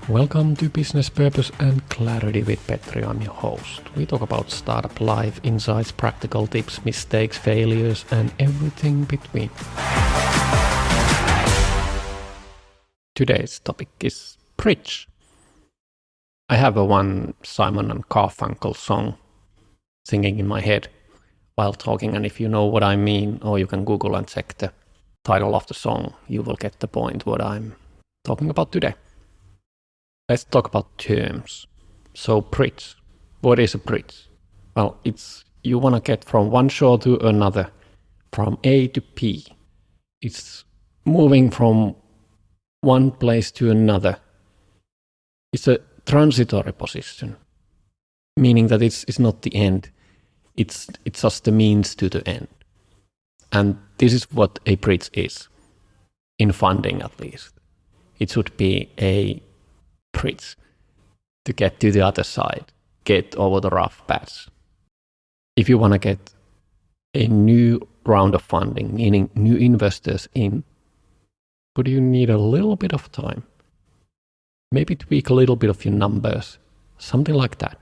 Welcome to Business Purpose and Clarity with Petri. I'm your host. We talk about startup life, insights, practical tips, mistakes, failures, and everything between. Today's topic is bridge. I have a one Simon and Garfunkel song singing in my head while talking, and if you know what I mean, or you can Google and check the title of the song, you will get the point what I'm talking about today. Let's talk about terms. So bridge. What is a bridge? Well, it's you want to get from one shore to another, from A to B. It's moving from one place to another. It's a transitory position, meaning that it's not the end. It's just the means to the end. And this is what a bridge is, in funding at least. It should be a bridge to get to the other side, get over the rough patch. If you want to get a new round of funding, meaning new investors in, but you need a little bit of time, maybe tweak a little bit of your numbers, something like that,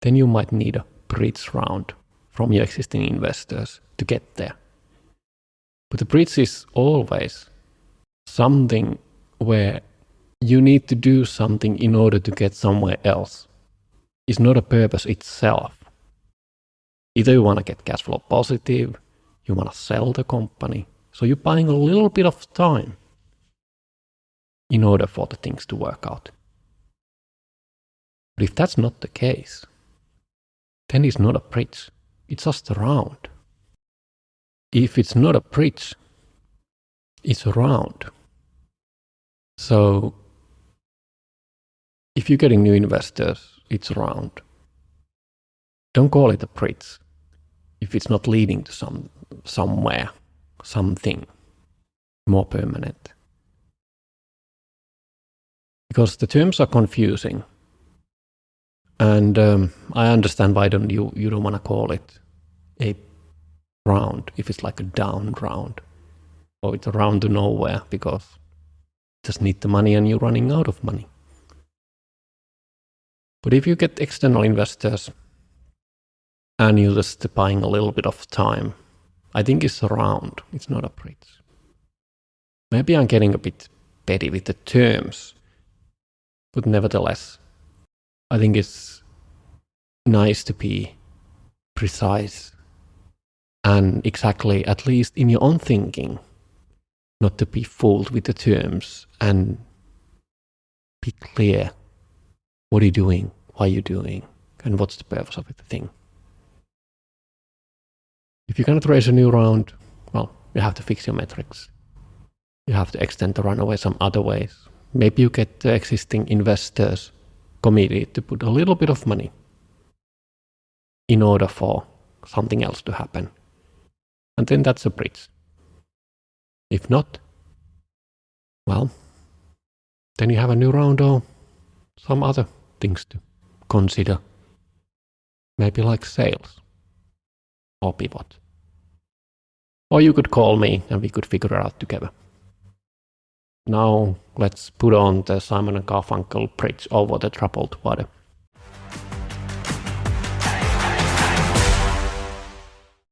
then you might need a bridge round from your existing investors to get there. But the bridge is always something where you need to do something in order to get somewhere else. It's not a purpose itself. Either you want to get cash flow positive, you want to sell the company. So you're buying a little bit of time in order for the things to work out. But if that's not the case, then it's not a bridge. It's just a round. If it's not a bridge, it's a round. So if you're getting new investors, it's a round. Don't call it a bridge if it's not leading to somewhere, something more permanent. Because the terms are confusing. And I understand why you don't want to call it a round if it's like a down round. Or it's a round to nowhere because you just need the money and you're running out of money. But if you get external investors and you're just buying a little bit of time, I think it's a round, it's not a bridge. Maybe I'm getting a bit petty with the terms, but nevertheless, I think it's nice to be precise and exactly, at least in your own thinking, not to be fooled with the terms and be clear. What are you doing? Why are you doing? And what's the purpose of the thing? If you're going to raise a new round, well, you have to fix your metrics. You have to extend the runway some other ways. Maybe you get the existing investors committed to put a little bit of money in order for something else to happen. And then that's a bridge. If not, well, then you have a new round or some other things to consider. Maybe like sales or pivot. Or you could call me and we could figure it out together. Now let's put on the Simon and Garfunkel bridge over the troubled water.